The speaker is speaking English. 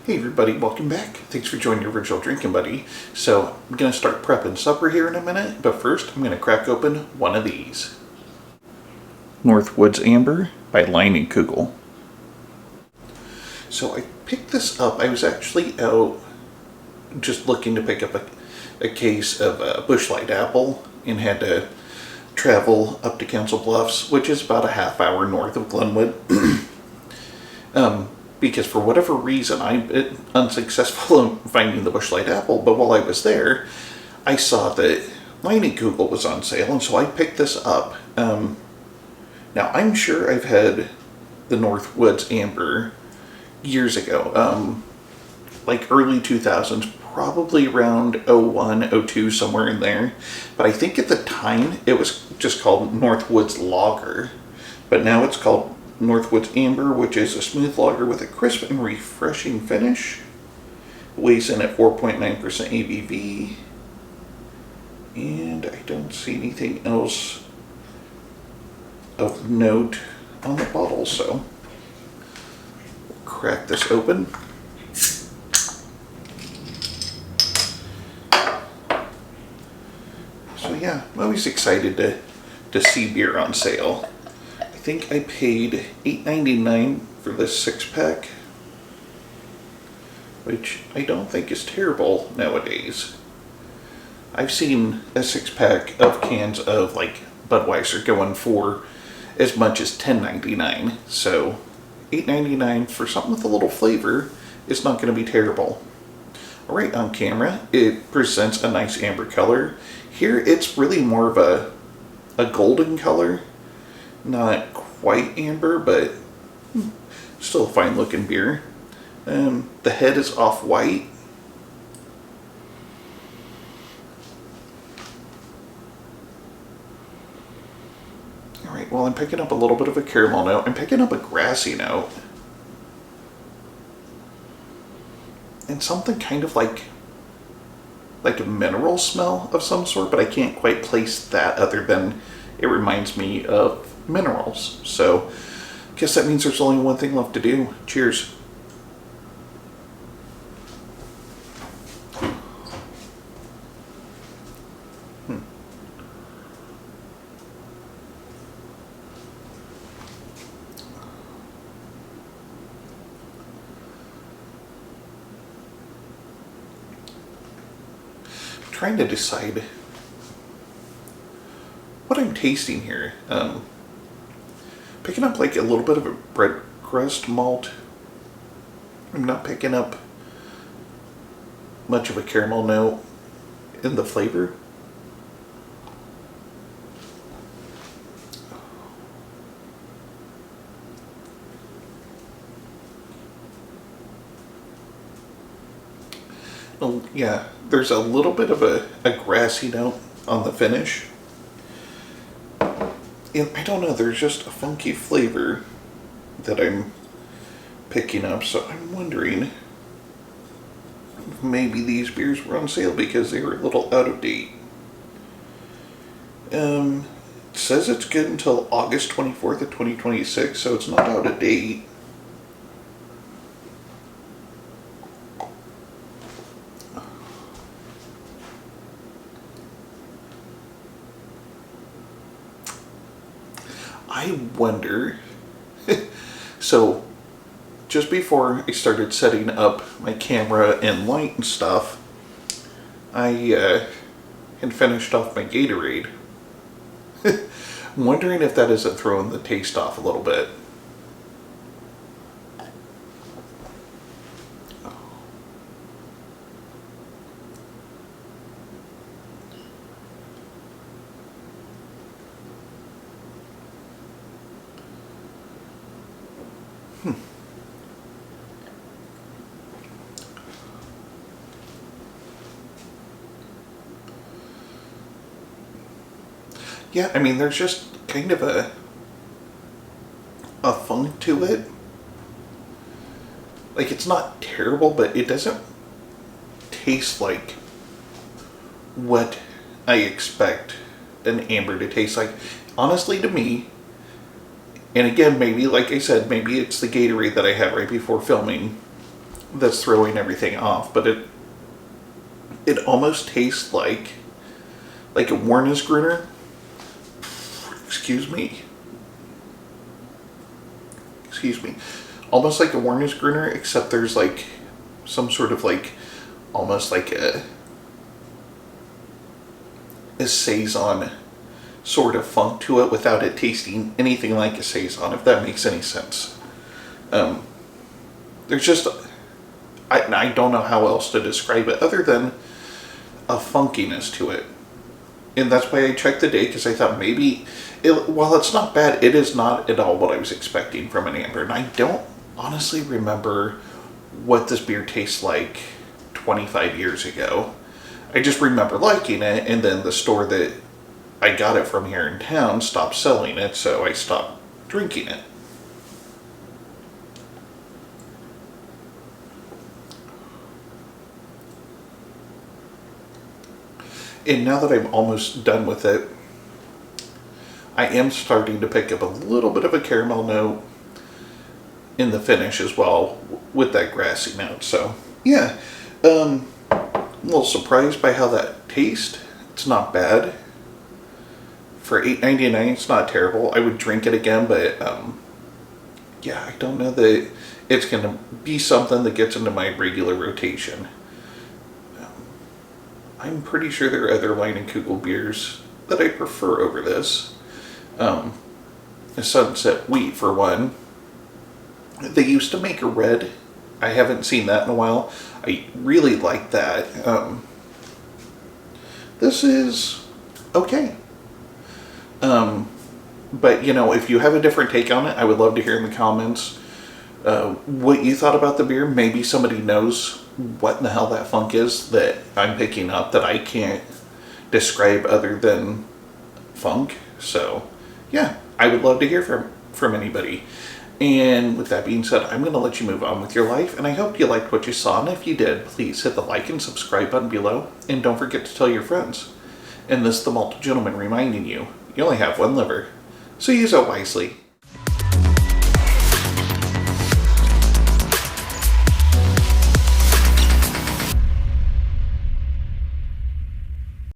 Hey everybody, welcome back. Thanks for joining your virtual drinking buddy. So I'm going to start prepping supper here in a minute, but first I'm going to crack open one of these. Northwoods Amber by Leinenkugel. So I picked this up. I was actually out just looking to pick up a case of Busch Light apple and had to travel up to Council Bluffs, which is about a half hour north of Glenwood. Because for whatever reason I've been unsuccessful in finding the Busch Light apple, but while I was there, I saw that Leinenkugel was on sale, and so I picked this up. Now I'm sure I've had the Northwoods Amber years ago, like early 2000s, probably around 01, 02, somewhere in there. But I think at the time it was just called Northwoods Lager, but now it's called Northwoods Amber, which is a smooth lager with a crisp and refreshing finish. It weighs in at 4.9% ABV. And I don't see anything else of note on the bottle, so we'll crack this open. So yeah, I'm always excited to see beer on sale. I think I paid $8.99 for this 6-pack, which I don't think is terrible nowadays. I've seen a 6-pack of cans of like Budweiser going for as much as $10.99, so $8.99 for something with a little flavor is not going to be terrible. Alright, on camera it presents a nice amber color. Here it's really more of a golden color. Not quite amber, but still a fine looking beer. The head is off-white. Alright, well I'm picking up a little bit of a caramel note. I'm picking up a grassy note. And something kind of like a mineral smell of some sort, but I can't quite place that other than it reminds me of minerals. So I guess that means there's only one thing left to do. Cheers. I'm trying to decide what I'm tasting here. Picking up like a little bit of a bread crust malt. I'm not picking up much of a caramel note in the flavor. Oh yeah, there's a little bit of a grassy note on the finish. And I don't know, there's just a funky flavor that I'm picking up, so I'm wondering if maybe these beers were on sale because they were a little out of date. It says it's good until August 24th of 2026, so it's not out of date. I wonder, so just before I started setting up my camera and light and stuff, I had finished off my Gatorade. I'm wondering if that isn't throwing the taste off a little bit. Yeah, I mean, there's just kind of a funk to it. Like, it's not terrible, but it doesn't taste like what I expect an amber to taste like. Honestly, to me, and again, maybe, like I said, maybe it's the Gatorade that I had right before filming, that's throwing everything off, but it almost tastes like a Warnesgrüner. Excuse me. Almost like a Warnesgrüner, except there's like some sort of like almost like a saison sort of funk to it without it tasting anything like a saison, if that makes any sense. There's just, I don't know how else to describe it other than a funkiness to it. And that's why I checked the date, because I thought maybe, while it's not bad, it is not at all what I was expecting from an amber. And I don't honestly remember what this beer tastes like 25 years ago. I just remember liking it, and then the store that I got it from here in town stopped selling it, so I stopped drinking it. And now that I'm almost done with it, I am starting to pick up a little bit of a caramel note in the finish as well, with that grassy note. So yeah, a little surprised by how that tastes. It's not bad. For $8.99, it's not terrible. I would drink it again, but yeah, I don't know that it's going to be something that gets into my regular rotation. I'm pretty sure there are other Leinenkugel beers that I prefer over this. A Sunset Wheat, for one. They used to make a red. I haven't seen that in a while. I really like that. This is okay. But, you know, if you have a different take on it, I would love to hear in the comments what you thought about the beer. Maybe somebody knows what in the hell that funk is that I'm picking up that I can't describe other than funk. So, yeah, I would love to hear from anybody. And with that being said, I'm going to let you move on with your life, and I hope you liked what you saw, and if you did, please hit the like and subscribe button below, and don't forget to tell your friends. And this is the Malted Gentleman reminding you, you only have one liver, so use it wisely.